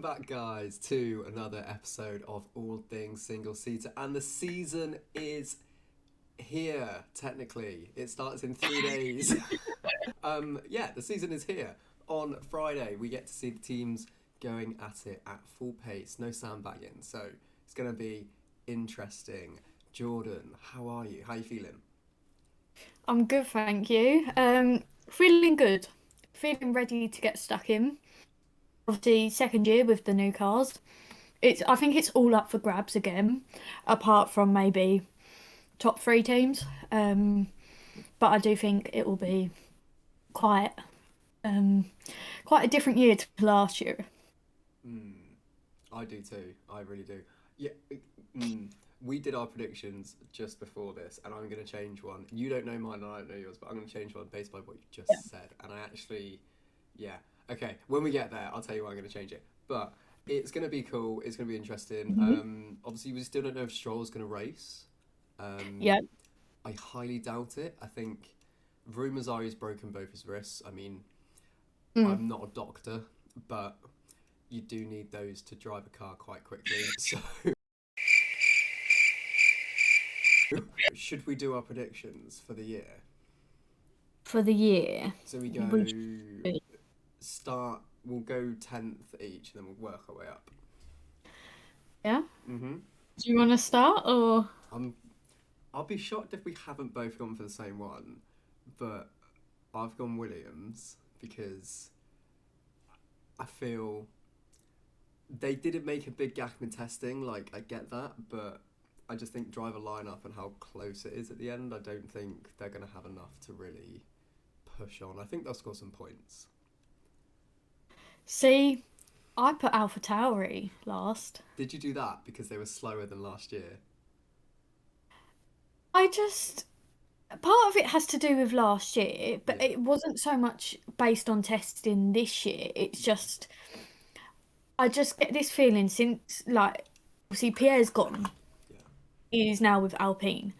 Welcome back, guys, to another episode of All Things Single Seater. And the season is here, technically. It starts in 3 days. The season is here. On Friday, we get to see the teams going at it at full pace. No sandbagging. So it's going to be interesting. Jordan, how are you? How are you feeling? I'm good, thank you. Feeling good. Feeling ready to get stuck in. Obviously, second year with the new cars. I think it's all up for grabs again, apart from maybe top three teams. But I do think it will be quite um quite a different year to last year. Mm, I do too. I really do. Yeah. Mm, we did our predictions just before this, and I'm going to change one. You don't know mine, and I don't know yours, but I'm going to change one based by what you just said. And I actually, yeah. Okay, when we get there, I'll tell you why I'm going to change it. But it's going to be cool. It's going to be interesting. Mhm. Obviously, we still don't know if Stroll's going to race. Um, Yeah. I highly doubt it. I think rumors are he's broken both his wrists. I mean, Mm. I'm not a doctor, but you do need those to drive a car quite quickly. So, should we do our predictions for the year? For the year, So we we go should. start. We'll go 10th each, and then we'll work our way up. Yeah. Mhm. Do you want to start or? I'm. I'll be shocked if we haven't both gone for the same one, but I've gone Williams because I feel they didn't make a big gap in testing. Like I get that, but I just think driver lineup and how close it is at the end. I don't think they're going to have enough to really push on. I think they'll score some points. See, I put AlphaTauri last. Did you do that because they were slower than last year? I just Part of it has to do with last year, but Yeah, it wasn't so much based on testing this year. It's just I just get this feeling since like obviously Pierre's gone, yeah, he's now with Alpine,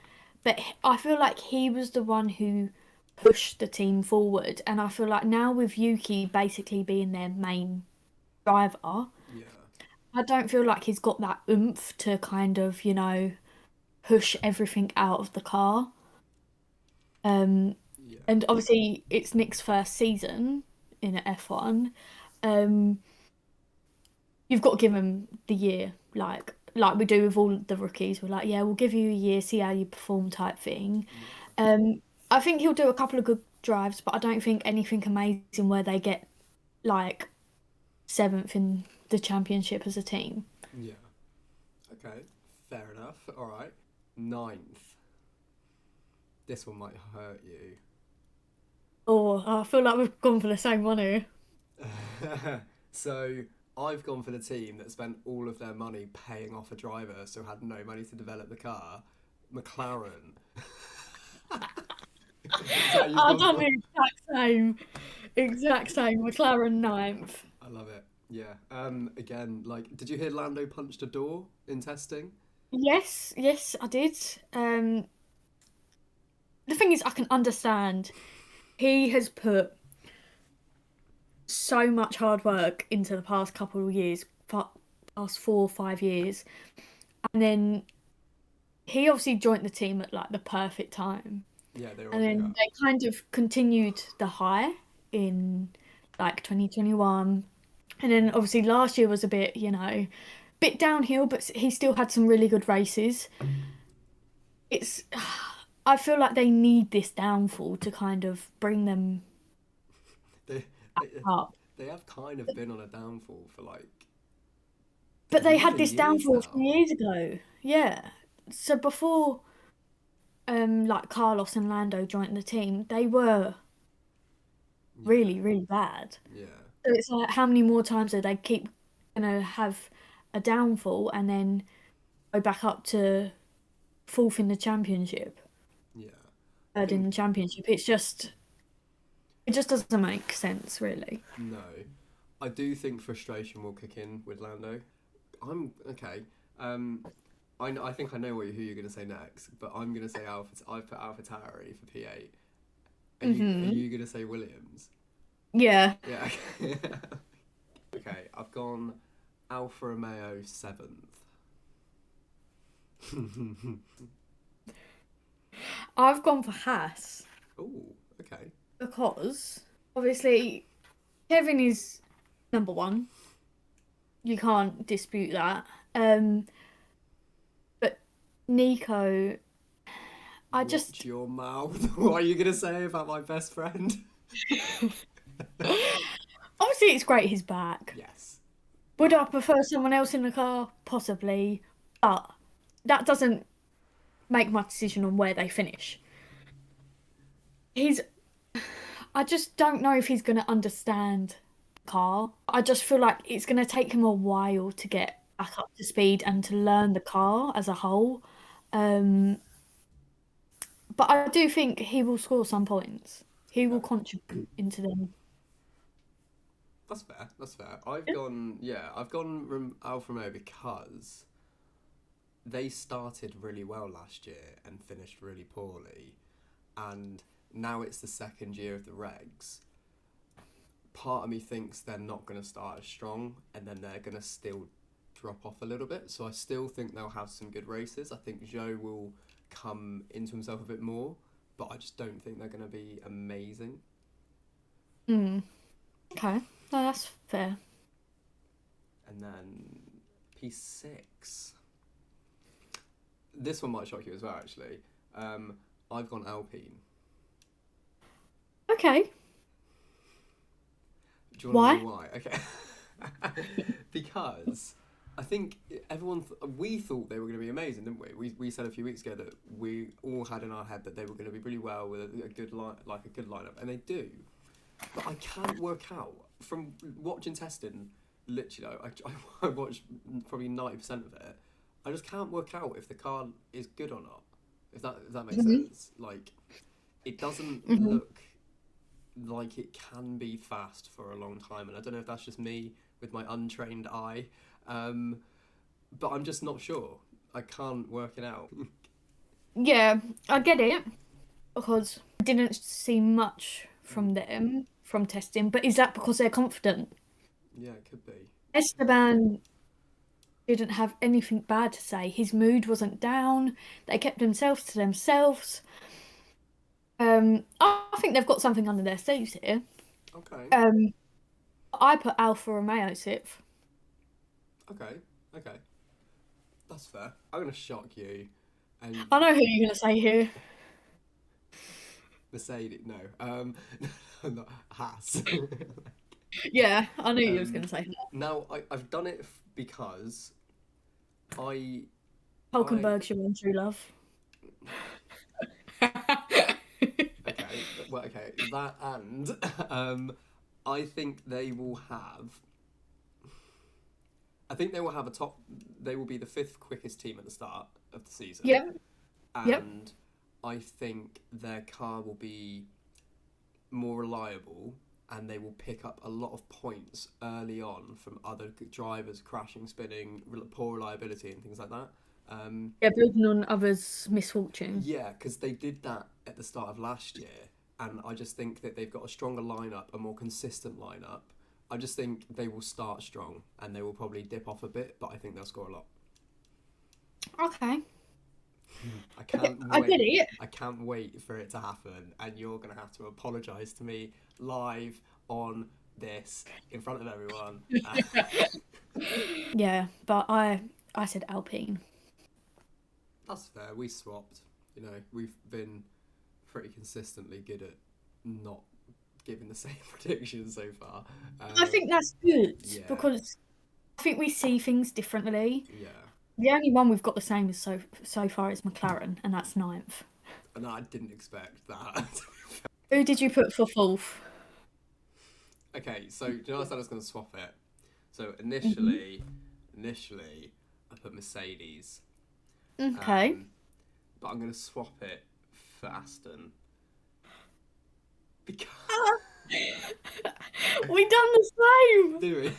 but I feel like he was the one who pushed the team forward, and I feel like now with Yuki basically being their main driver, yeah, I don't feel like he's got that oomph to kind of, push everything out of the car. Um, yeah, And obviously, it's Nick's first season in F1. Um, you've got to give him the year, like we do with all the rookies. We're like, yeah, we'll give you a year, see how you perform, type thing. yeah, I think he'll do a couple of good drives, but I don't think anything amazing where they get like seventh in the championship as a team. yeah. Okay, fair enough. All right. Ninth. This one might hurt you. Or I feel like we've gone for the same one here. So I've gone for the team that spent all of their money paying off a driver, so had no money to develop the car. McLaren. Is that what you've I've gone done for? the exact same. McLaren ninth. I love it. Yeah. Again, like, did you hear Lando punched a door in testing? Yes, yes, I did. Um, the thing is, I can understand he has put so much hard work into the past couple of years, past 4 or 5 years, and then he obviously joined the team at like the perfect time, Yeah, they were and on the then up. they kind of continued the high in like 2021, and then obviously last year was a bit, bit downhill, but he still had some really good races. It's I feel like they need this downfall to kind of bring them They, they, up. they have kind of been on a downfall for like But they years had and this years downfall a few now. years ago. Yeah. So before like Carlos and Lando joined the team, they were Yeah, really, really bad. yeah, So it's like how many more times do they keep gonna have a downfall and then go back up to fourth in the championship, yeah. I third in the think championship? It just doesn't make sense, really. no. I do think frustration will kick in with Lando. I'm okay. Um, I think I know who you're going to say next, but I'm going to say Alpha. I've put Alpha Tauri for P8. Are Hmm. you going to say Williams? Yeah. Yeah. Okay. I've gone. Alfa Romeo 7th. I've gone for Haas Oh, okay. because obviously Kevin is number one. You can't dispute that. But Nico, I just Watch your mouth. What are you going to say about my best friend? obviously it's great he's back. Yes. Would I prefer someone else in the car? Possibly, but that doesn't make my decision on where they finish. He's I just don't know if he's going to understand the car. I just feel like it's going to take him a while to get back up to speed and to learn the car as a whole. Um, but I do think he will score some points. He will Okay. contribute into them. That's fair. That's fair. I've gone Alfa Romeo because they started really well last year and finished really poorly, and now it's the second year of the regs. Part of me thinks they're not going to start as strong, and then they're going to still drop off a little bit. So I still think they'll have some good races. I think Joe will come into himself a bit more, but I just don't think they're going to be amazing. Hmm. Okay, no, that's fair. And then P6. This one might shock you as well, actually. I've gone Alpine. Okay, Do you want to why? know why? Okay. Because I think we thought they were going to be amazing, didn't we? We said a few weeks ago that we all had in our head that they were going to be really well with a good like a good lineup, and they do. But I can't work out from watching testing. Literally, I watched probably 90% of it. I just can't work out if the car is good or not. If that makes Hmm. sense. Like, it doesn't Hmm. look like it can be fast for a long time, and I don't know if that's just me with my untrained eye, um, but I'm just not sure. I can't work it out. Yeah, I get it because I didn't see much from them from testing. But is that because they're confident? Yeah, it could be. Esteban didn't have anything bad to say. His mood wasn't down. They kept themselves to themselves. I think they've got something under their sleeves here. Okay, Um, I put Alfa Romeo sixth. okay, okay. That's fair. I'm gonna shock you, and I know who you're gonna say here. Mercedes. No, not Haas. Yeah, I knew you was um, gonna say now I've done it because I that. I Hulkenberg's your one true love. okay, well, okay, that and I think they will have. I think they will have a top. They will be the fifth quickest team at the start of the season, Yep, yep. and I think their car will be more reliable, and they will pick up a lot of points early on from other drivers crashing, spinning, poor reliability, and things like that. Um, Yeah, building on others' misfortune. Yeah, because they did that at the start of last year, and I just think that they've got a stronger lineup, a more consistent lineup. I just think they will start strong, and they will probably dip off a bit, but I think they'll score a lot. Okay, I can't I get wait. it. I can't wait for it to happen, and you're gonna have to apologise to me live on this in front of everyone. Yeah, but I said Alpine. That's fair. We swapped. We've been pretty consistently good at not giving the same predictions so far. I Uh, think that's good yeah, because I think we see things differently. yeah. The only one we've got the same as so far is McLaren, and that's ninth. And I didn't expect that. Who did you put for fourth? Okay, so do you know I said I was going to swap it? So Hmm. initially, I put Mercedes, Okay. um, but I'm going to swap it for Aston because We done the same. do we?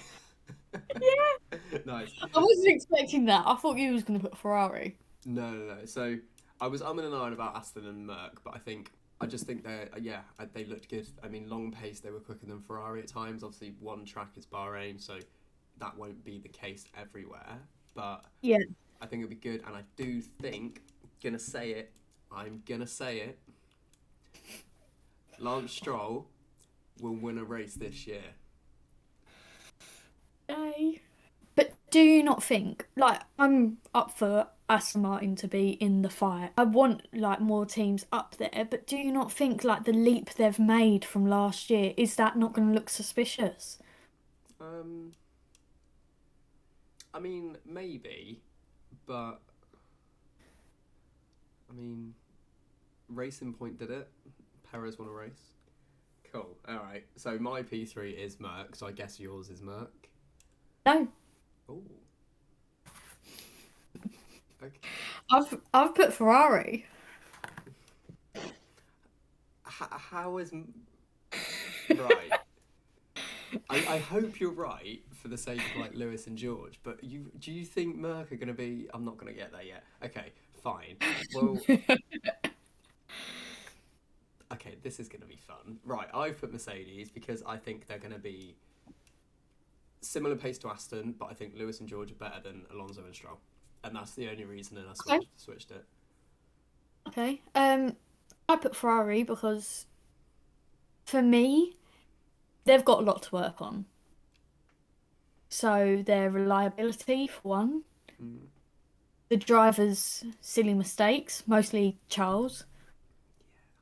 Yeah. Nice. I wasn't expecting that. I thought you was going to put Ferrari. No, no, no. So I was umming and ahhing about Aston and Merc, but I just think they looked good. I mean, long pace, they were quicker than Ferrari at times. Obviously, one track is Bahrain, so that won't be the case everywhere, but Yeah. I think it'll be good, and I do think, gonna say it, I'm gonna say it, Lance Stroll will win a race this year. Yay. But do you not think, like, I'm up for Aston Martin to be in the fight? I want, like, more teams up there, but do you not think, like, the leap they've made from last year, is that not going to look suspicious? Um, I mean, maybe, but I mean, Racing Point did it. Perez won a race. Cool. All right. So my P3 is Merc. So I guess yours is Merc. No, Oh. Okay. I've put Ferrari. How is right? I hope you're right for the sake of like Lewis and George. But do you think Merc are going to be? I'm not going to get there yet. Okay. Fine. Well. Okay. This is going to be fun. Right. I've put Mercedes because I think they're going to be similar pace to Aston, but I think Lewis and George are better than Alonso and Stroll, and that's the only reason. And I Okay. switched it. Okay. I put Ferrari because for me, they've got a lot to work on. So their reliability, for one, Mm. the drivers' silly mistakes, mostly Charles.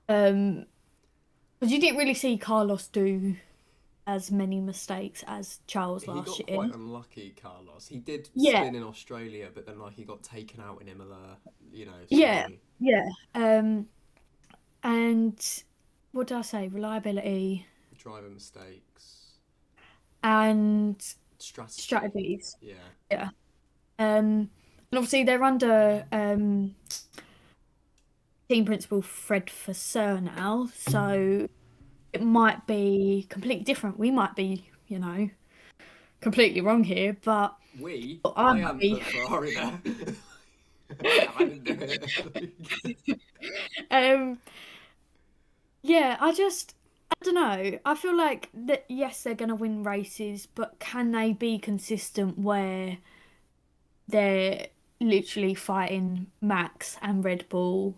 Because you didn't really see Carlos do as many mistakes as Charles He last got year. quite unlucky, Carlos. He did Yeah, spin in Australia, but then like he got taken out in Imola. yeah, So yeah. And what did I say? Reliability driver mistakes, and strategy. strategies. Yeah. Yeah. And obviously they're under team principal Fred Vasseur now, so it might be completely different. We might be, completely wrong here, but I I might hadn't be. put Ferrari there. I didn't do it. Um, yeah, I don't know. I feel like that. Yes, they're gonna win races, but can they be consistent where they're literally fighting Max and Red Bull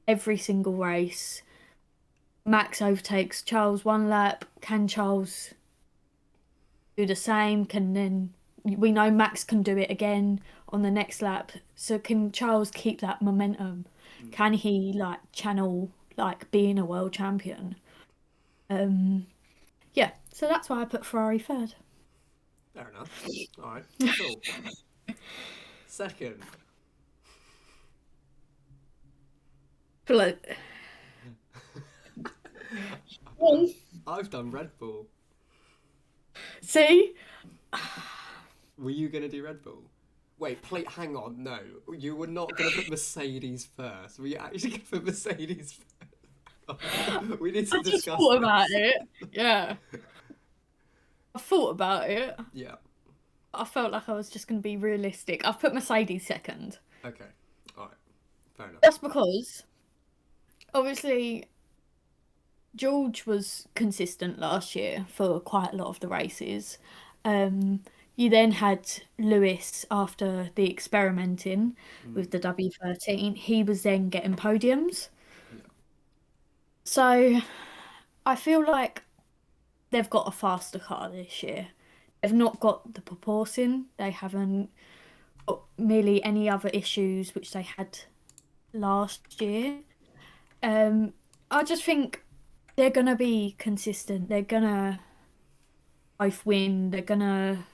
every single race? Max overtakes Charles one lap. Can Charles do the same? Can then we know Max can do it again on the next lap. So can Charles keep that momentum? Can he like channel like being a world champion? Um, yeah. So that's why I put Ferrari third. Fair enough. All right. Cool. Second, Like, I've done Red Bull. see, Were you gonna do Red Bull? Wait, hang on. No, you were not gonna put Mercedes first. Were you actually gonna put Mercedes first? We need to I just discuss thought about this. it. Yeah, I thought about it. Yeah. I felt like I was just going to be realistic. I've put Mercedes second. Okay. All right. Fair enough. Just because, obviously, George was consistent last year for quite a lot of the races. You then had Lewis after the experimenting with Mm, the W13. He was then getting podiums. yeah. So I feel like they've got a faster car this year. They've not got the proportion. They haven't got merely any other issues which they had last year. Um, I just think they're gonna be consistent. They're gonna both win. They're gonna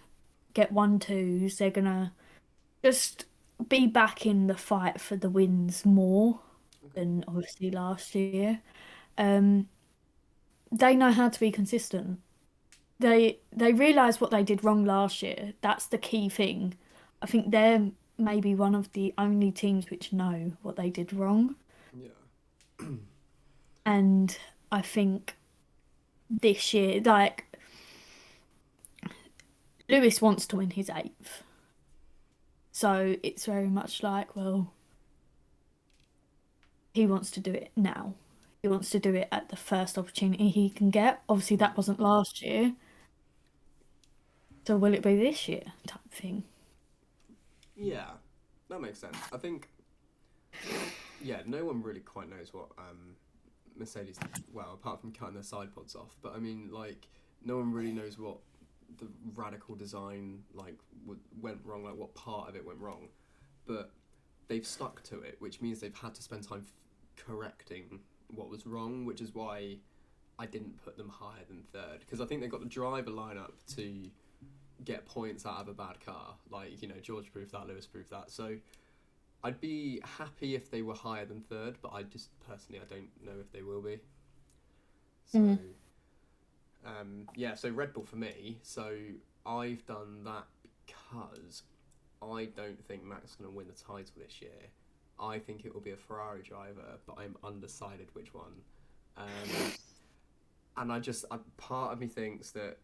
get 1-2s. They're gonna just be back in the fight for the wins more Okay. than obviously last year. Um, they know how to be consistent. They realise what they did wrong last year. That's the key thing. I think they're maybe one of the only teams which know what they did wrong. Yeah. And I think this year, like Lewis wants to win his eighth. So it's very much like, well, he wants to do it now. He wants to do it at the first opportunity he can get. Obviously, that wasn't last year. So will it be this year type thing? Yeah, that makes sense. I think, yeah, no one really quite knows what Mercedes, well, apart from cutting their side pods off, but I mean, like, no one really knows what the radical design, like, went wrong, like, what part of it went wrong. But they've stuck to it, which means they've had to spend time correcting what was wrong, which is why I didn't put them higher than third. Because I think they've got the driver lineup to get points out of a bad car. Like, you know, George proved that, Lewis proved that. So I'd be happy if they were higher than third, but I just personally I don't know if they will be. So yeah, so Red Bull for me. So I've done that because I don't think Max is going to win the title this year. I think it will be a Ferrari driver, but I'm undecided which one. And part of me thinks that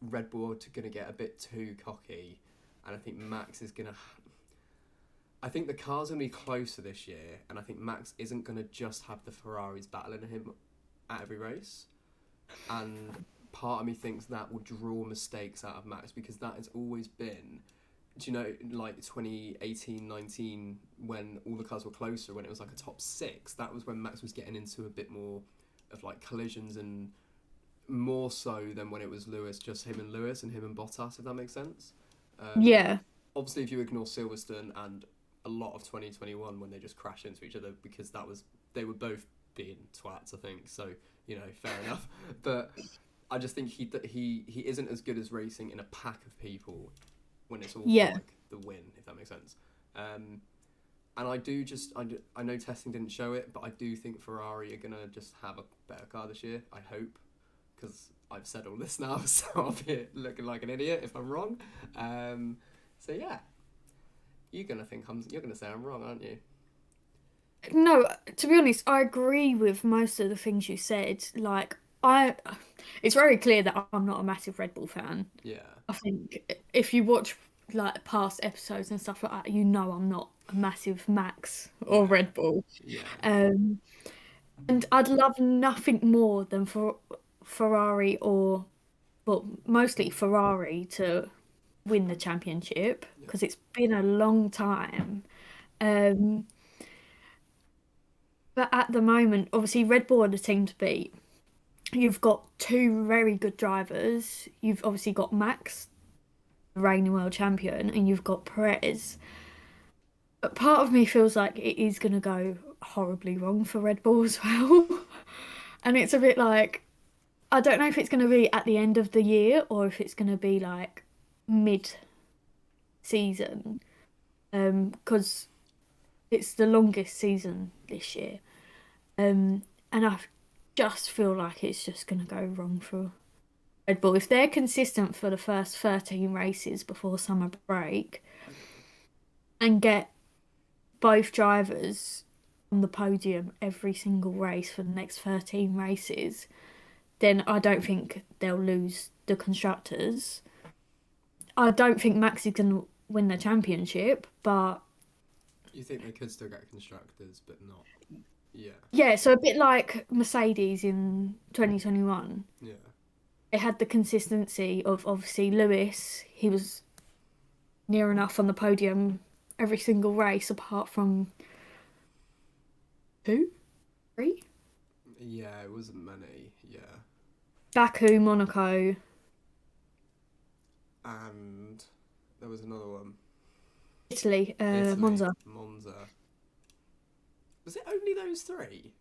Red Bull are going to get a bit too cocky, and I think Max is going to. I think the car's going to be closer this year, and I think Max isn't going to just have the Ferraris battling him at every race. And part of me thinks that will draw mistakes out of Max, because that has always been, do you know, like 2018, 19, when all the cars were closer, when it was like a top six, that was when Max was getting into a bit more of like collisions, and more so than when it was Lewis, just him and Lewis and him and Bottas, if that makes sense. Yeah. Obviously, if you ignore Silverstone and a lot of 2021 when they just crashed into each other, because they were both being twats, I think. So, you know, fair enough. But I just think he isn't as good as racing in a pack of people when it's all for, like, the win, if that makes sense. And I know testing didn't show it, but I do think Ferrari are gonna just have a better car this year. I hope, because I've said all this now, so I'll be looking like an idiot if I'm wrong. So yeah, you're gonna say I'm wrong, aren't you? No, to be honest, I agree with most of the things you said. Like, it's very clear that I'm not a massive Red Bull fan. Yeah. I think if you watch like past episodes and stuff like that, you know I'm not a massive Max or Red Bull. Yeah. And I'd love nothing more than for Ferrari mostly Ferrari to win the championship, because it's been a long time. But at the moment, obviously, Red Bull are the team to beat. You've got two very good drivers. You've obviously got Max, the reigning world champion, and you've got Perez. But part of me feels like it is going to go horribly wrong for Red Bull as well. And it's a bit like, I don't know if it's going to be at the end of the year or if it's going to be like mid-season. Because it's the longest season this year. And I just feel like it's just going to go wrong for Red Bull. If they're consistent for the first 13 races before summer break and get both drivers on the podium every single race for the next 13 races, then I don't think they'll lose the constructors. I don't think Max is going to win the championship, but... You think they could still get constructors, but not... Yeah. Yeah, so a bit like Mercedes in 2021. Yeah. It had the consistency of, obviously, Lewis. He was near enough on the podium every single race, apart from 2, 3. Yeah, it wasn't many. Yeah. Baku, Monaco, and there was another one. Italy, Italy, Monza. Was it only those 3?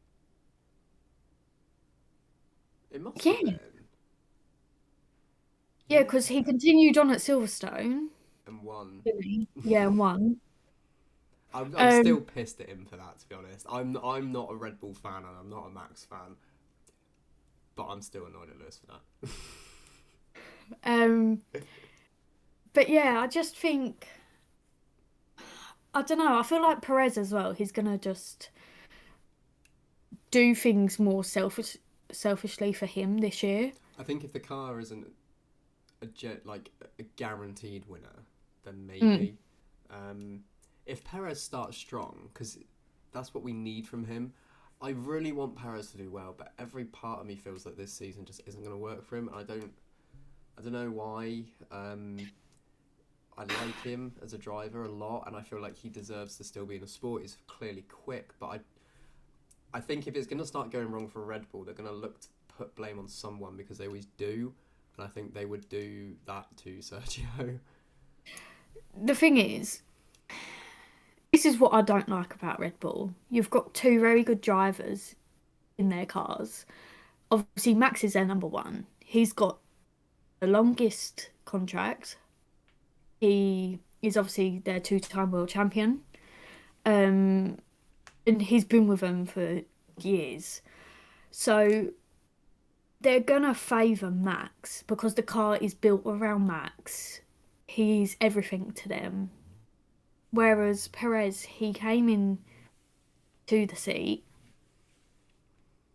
It must have been. Yeah, because he continued on at Silverstone. And won. Yeah, and won. I'm still pissed at him for that, to be honest. I'm not a Red Bull fan and I'm not a Max fan, but I'm still annoyed at Lewis for that. But yeah, I just think, I don't know. I feel like Perez as well. He's gonna just do things more selfishly for him this year. I think if the car isn't a guaranteed winner, then maybe. If Perez starts strong, because that's what we need from him. I really want Perez to do well, but every part of me feels like this season just isn't going to work for him. I don't know why. I like him as a driver a lot, and I feel like he deserves to still be in the sport. He's clearly quick, but I think if it's going to start going wrong for Red Bull, they're going to look to put blame on someone because they always do, and I think they would do that to Sergio. The thing is, this is what I don't like about Red Bull. You've got two very good drivers in their cars. Obviously, Max is their number one. He's got the longest contract. He is obviously their two-time world champion. And he's been with them for years. So they're gonna favour Max because the car is built around Max. He's everything to them. Whereas Perez, he came in to the seat,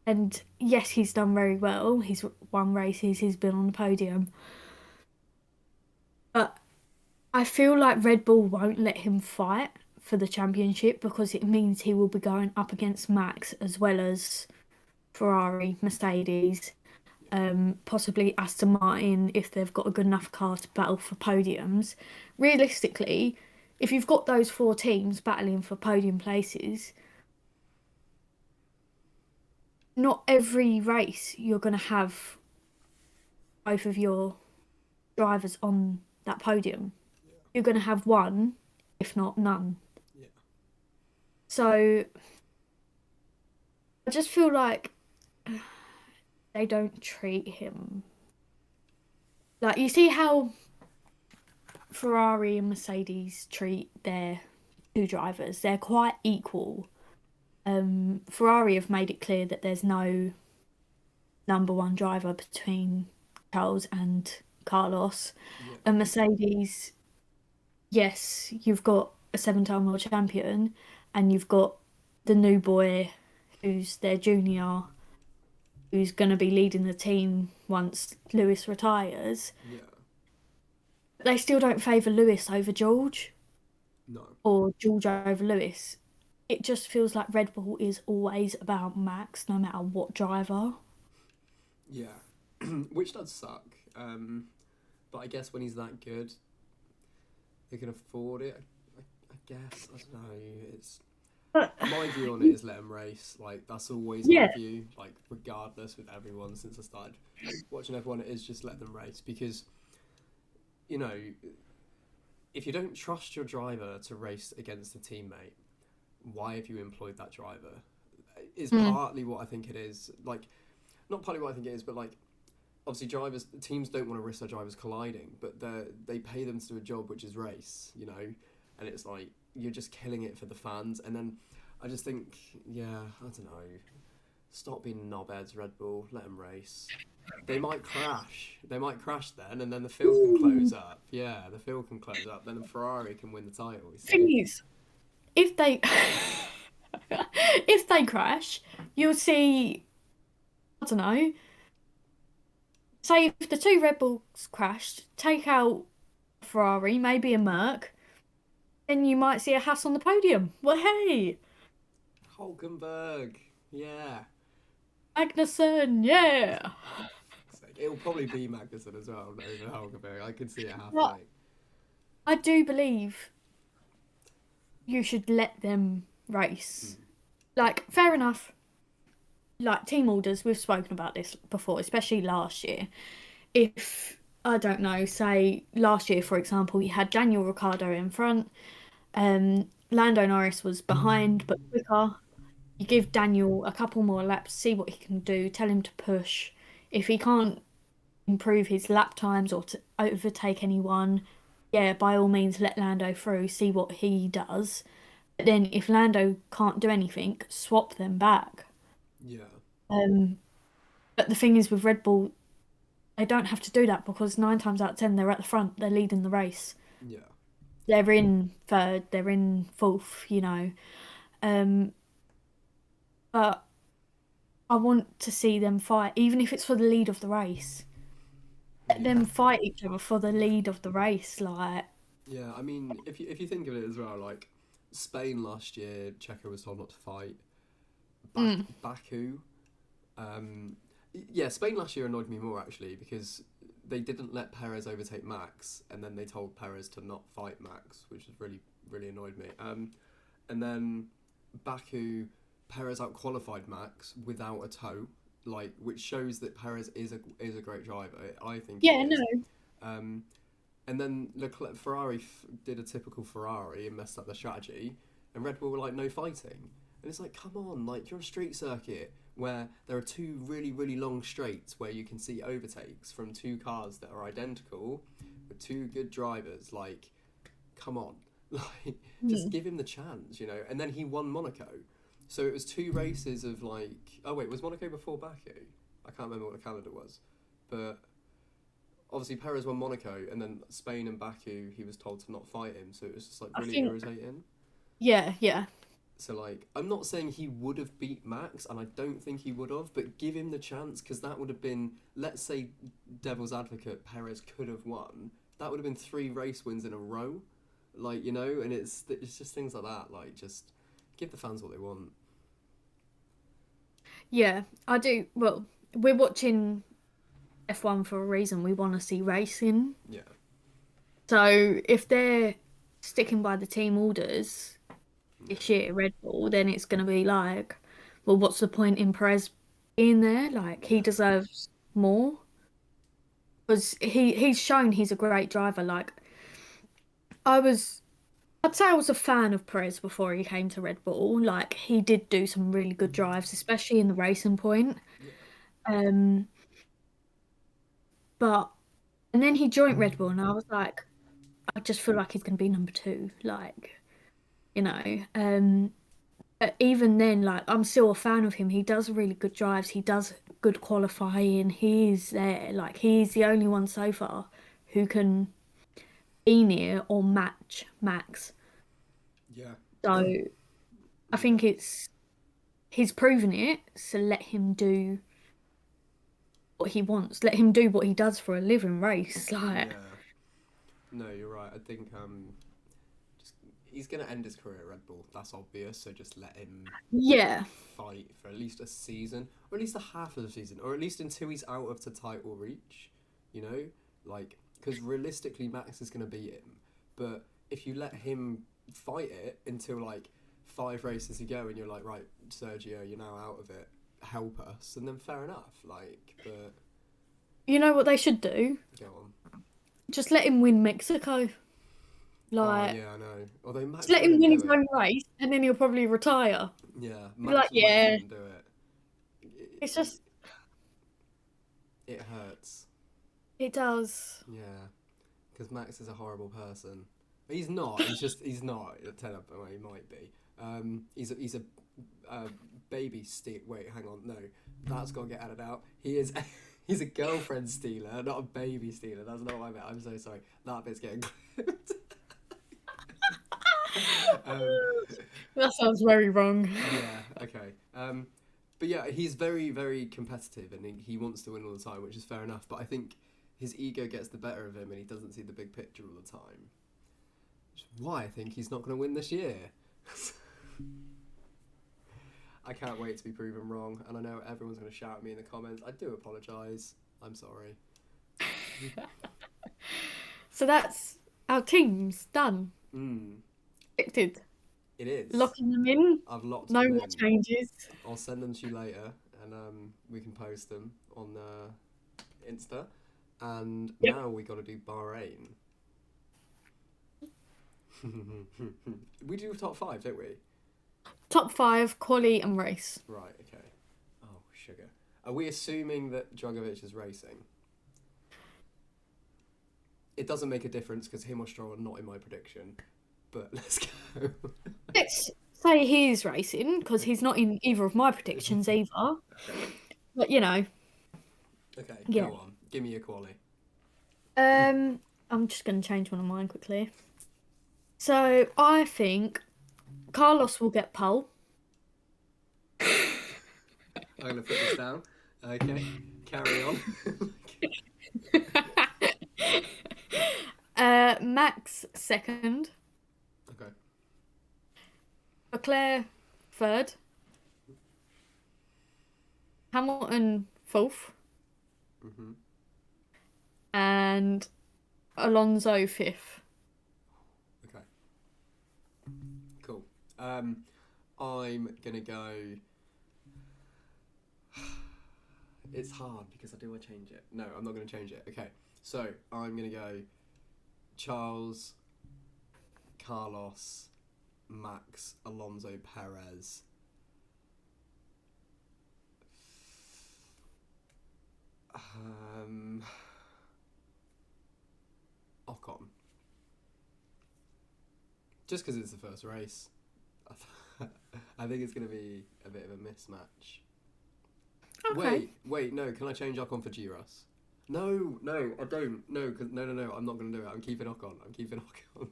and yes, he's done very well. He's won races, he's been on the podium. But I feel like Red Bull won't let him fight for the championship because it means he will be going up against Max as well as Ferrari, Mercedes, possibly Aston Martin if they've got a good enough car to battle for podiums. Realistically, if you've got those four teams battling for podium places, not every race you're going to have both of your drivers on that podium. You're going to have one, if not none. Yeah. So I just feel like they don't treat him like, you see how Ferrari and Mercedes treat their two drivers. They're quite equal. Ferrari have made it clear that there's no number one driver between Charles and Carlos. Yeah. And Mercedes, yes, you've got a seven-time world champion and you've got the new boy who's their junior, who's going to be leading the team once Lewis retires. Yeah. They still don't favour Lewis over George No. or George over Lewis. It just feels like Red Bull is always about Max, no matter what driver. Yeah. Which does suck. But I guess when he's that good, they can afford it. I guess. I don't know. It's my view on it is let him race. Like, that's always my view. Like, regardless with everyone since I started watching F1, it is just let them race because, you know, if you don't trust your driver to race against a teammate, why have you employed that driver? Is partly what I think it is. Like, not partly what I think it is, but like, obviously teams don't want to risk their drivers colliding, but they pay them to do a job which is race, you know, and it's like you're just killing it for the fans. And then I just think, yeah, I don't know, stop being knobheads, Red Bull, let them race. They might crash then, and then the field can close up. Yeah, the field can close up, then Ferrari can win the title. Thing is, if they if they crash, you'll see, I don't know, say if the two Red Bulls crashed, take out Ferrari, maybe a Merc, then you might see a Haas on the podium. Well, hey, Hulkenberg, yeah. Magnussen, yeah. It'll probably be Magnussen as well over Hulkenberg. I can see it happening. Well, I do believe you should let them race. Like, fair enough. Like, team orders, we've spoken about this before, especially last year. If, I don't know, say last year, for example, you had Daniel Ricciardo in front, Lando Norris was behind but quicker. You give Daniel a couple more laps, see what he can do, tell him to push. If he can't improve his lap times or to overtake anyone, yeah, by all means let Lando through, see what he does. But then if Lando can't do anything, swap them back. Yeah. But the thing is with Red Bull, they don't have to do that because 9 times out of 10 they're at the front, they're leading the race. Yeah. They're in third, they're in fourth, you know. But I want to see them fight, even if it's for the lead of the race. Let them fight each other for the lead of the race, like. Yeah, I mean, if you think of it as well, like Spain last year, Checo was told not to fight. Baku, yeah, Spain last year annoyed me more actually because they didn't let Perez overtake Max, and then they told Perez to not fight Max, which has really annoyed me. And then Baku, Perez outqualified Max without a toe, like, which shows that Perez is a great driver. I think he Yeah, is. no. Um, and then Ferrari did a typical Ferrari and messed up their strategy, and Red Bull were like, no fighting. And it's like, come on, like, you're a street circuit where there are two really long straights where you can see overtakes from two cars that are identical with two good drivers. Like, come on, like, just Hmm. give him the chance, you know. And then he won Monaco, so it was two races of like, oh wait, was Monaco before Baku? I can't remember what the calendar was, but obviously Perez won Monaco, and then Spain and Baku, he was told to not fight him, so it was just like I really think, irritating. yeah. So like, I'm not saying he would have beat Max, and I don't think he would have, but give him the chance, because that would have been, let's say, devil's advocate, Perez could have won. That would have been 3 race wins in a row, like, you know. And it's just things like that. Like, just give the fans what they want. Yeah, I do. Well, we're watching F1 for a reason. We want to see racing. Yeah, So if they're sticking by the team orders this year, Red Bull, then it's going to be like, well, what's the point in Perez being there? Like, he yeah, deserves more because he's shown he's a great driver. Like, I was, I'd say I was a fan of Perez before he came to Red Bull. Like, he did do some really good drives, especially in the racing point. yeah, Um, but and then he joined Red Bull, and I was like, I just feel like he's going to be number two. Like, you know. But even then, like, I'm still a fan of him. He does really good drives. He does good qualifying. He's there. Like, he's the only one so far who can be near or match Max. yeah, So I yeah, think he's proven it. So let him do what he wants. Let him do what he does for a living, race. Like, yeah. No, you're right. I think just he's gonna end his career at Red Bull. That's obvious. So just let him yeah, fight for at least a season, or at least a half of the season, or at least until he's out of the title reach. You know, like, because realistically, Max is gonna beat him. But if you let him fight it until like 5 races to go, and you're like, right, Sergio, you're now out of it. Help us, and then fair enough. Like, but you know what they should do? go on. Just let him win Mexico. Oh Like, yeah, I know. Although just Max let him wouldn't win do his it. own race, and then he'll probably retire. Yeah, Be like, Max yeah, wouldn't do it. it's just It hurts. it does. Yeah, because Max is a horrible person. He's not. He's not. Tell him, well, he might be. He's a baby steal. Wait, hang on. No, that's got to get added out. He is. He's a girlfriend stealer, not a baby stealer. That's not what I meant. I'm so sorry. That bit's getting clipped. um, That sounds very wrong. yeah. Okay. But yeah, he's very competitive, and he wants to win all the time, which is fair enough. But I think his ego gets the better of him, and he doesn't see the big picture all the time. Which is why I think he's not going to win this year. I can't wait to be proven wrong, and I know everyone's going to shout at me in the comments. I do apologise. I'm sorry. So that's our teams done. Mm, Predicted. it is. Locking them in. I've locked No them more in. changes. I'll send them to you later, and we can post them on Insta. And Yep. now we got to do Bahrain. We do top 5, don't we? Top 5, quali and race. Right. Okay. Oh, sugar. Are we assuming that Drogovic is racing? It doesn't make a difference because him or Stroll are not in my prediction. But let's go. Let's say he's racing because he's not in either of my predictions either. But you know, Okay, yeah. go on. Give me a quali. I'm just going to change one of mine quickly. So I think Carlos will get pole. I'm going to put this down. Okay, carry on. Max second. Okay. Leclerc third. Hamilton fourth. Mm-hmm. and Alonso fifth. Okay. Cool. I'm gonna go. It's hard because I do want to change it. No, I'm not gonna change it. Okay. So I'm gonna go Charles, Carlos, Max, Alonso, Perez. Ocon. Just because it's the first race. I think it's going to be a bit of a mismatch. Okay. Wait, no, can I change Ocon for Giros? No, I don't. No, no, I'm not going to do it. I'm keeping Ocon.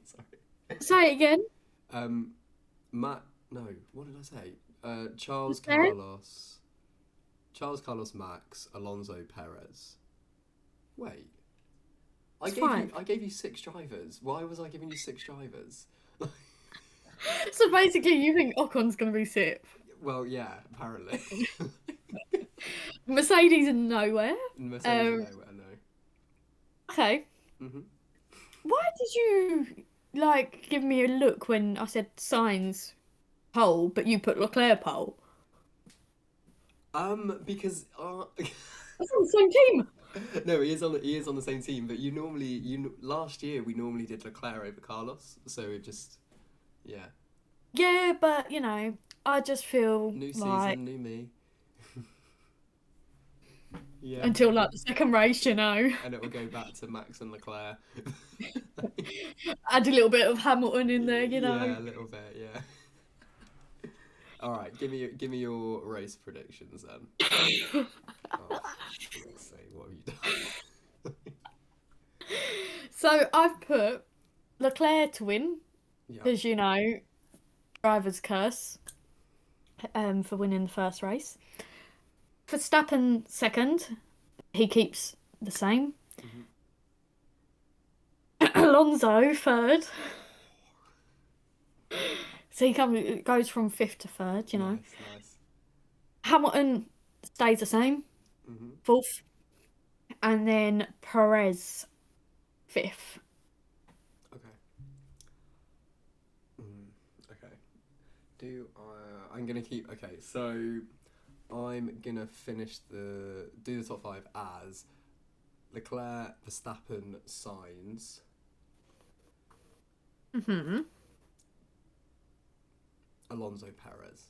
Sorry. Say it again. Matt, no, what did I say? Charles, Okay. Carlos, Max, Alonso, Perez. Wait. It's fine. I gave you 6 drivers. Why was I giving you 6 drivers? So basically, you think Ocon's going to be sixth. Well, yeah, apparently. Mercedes are nowhere. Mercedes nowhere, no. Okay. Mhm. Why did you like give me a look when I said Sainz pole, but you put Leclerc pole? Because That's on the same team. no, he is on the same team. But last year we normally did Leclerc over Carlos, so it just yeah. Yeah, but I just feel New like season, new me. Yeah, until like the second race, and it will go back to Max and Leclerc. add a little bit of Hamilton in there, Yeah, a little bit, yeah. All right, give me your race predictions then. Oh, for fuck's sake, what have you done? So I've put Leclerc to win Yeah. because driver's curse for winning the first race. Verstappen second, he keeps the same. Mhm. Alonso third, so goes from fifth to third. Nice. Hamilton stays the same, Mhm. fourth, and then Perez fifth. Okay. Okay. I'm gonna keep. Okay, so I'm gonna do the top 5 as Leclerc, Verstappen, Sainz, Mm-hmm. Alonso, Perez.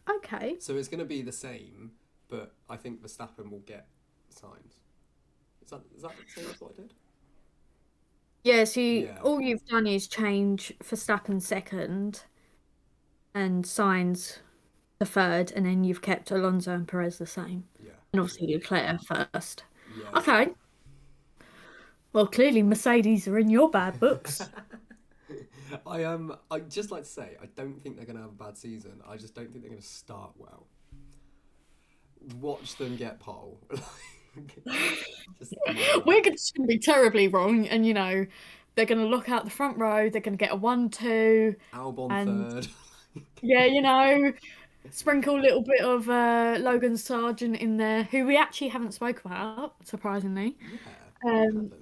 Okay. So it's gonna be the same, but I think Verstappen will get Sainz. Is that the same as what I did? Yeah, so Yeah. all you've done is change Verstappen second and Sainz the third, and then you've kept Alonso and Perez the same. Yeah. And obviously Leclerc first. Yeah. Okay. Well, clearly Mercedes are in your bad books. I just like to say I don't think they're gonna have a bad season. I just don't think they're gonna start well. Watch them get pole. Just We're just going to be terribly wrong, and they're going to look out the front row. They're going to get a 1-2, Albon and third. yeah, sprinkle a little bit of Logan Sargent in there, who we actually haven't spoke about, surprisingly. Yeah. Um,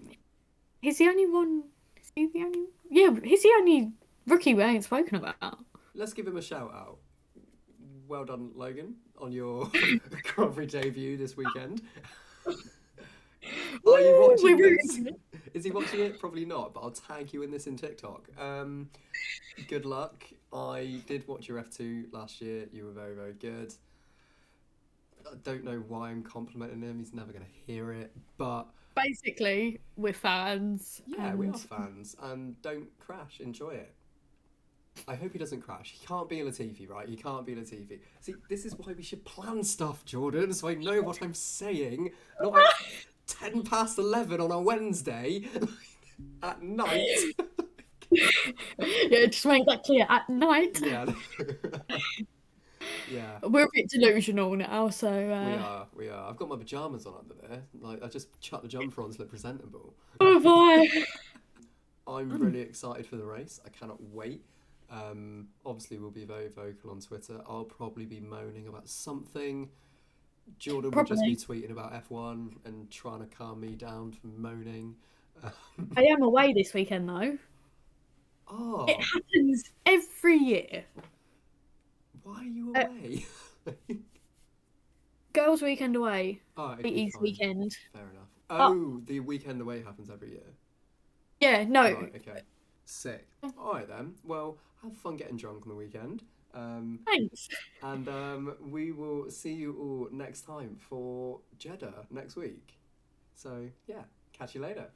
he's the only one. Is he the only? Yeah, he's the only rookie we ain't spoken about. Let's give him a shout out. Well done, Logan, on your Grand Prix debut this weekend. Are you watching this? Is he watching it? Probably not, but I'll tag you in this in TikTok. Good luck. I did watch your F2 last year. You were very, very good. I don't know why I'm complimenting him. He's never going to hear it, but Basically, we're fans. yeah, we are fans, and don't crash. Enjoy it. I hope he doesn't crash. He can't be a Latifi, right? He can't be a Latifi. See, this is why we should plan stuff, Jordan, so I know what I'm saying. Not like 11 on a Wednesday at night. Yeah, just make that clear at night. Yeah. Yeah. We're a bit delusional now, so We are. I've got my pajamas on under there. Like I just chucked the jumper on to look presentable. Oh boy. I'm really excited for the race. I cannot wait. Obviously, we'll be very vocal on Twitter. I'll probably be moaning about something. Jordan will just be Probably. tweeting about F1 and trying to calm me down from moaning. I am away this weekend though. It Oh, happens every year. why are you Uh, away? girls' weekend away. Oh, okay, Ladies' fine. weekend. Fair enough. Oh, Oh, the weekend away happens every year. yeah, no. Right, okay. Sick. Alright then. Well, have fun getting drunk on the weekend. Um, Thanks. and we will see you all next time for Jeddah next week. So, yeah, catch you later.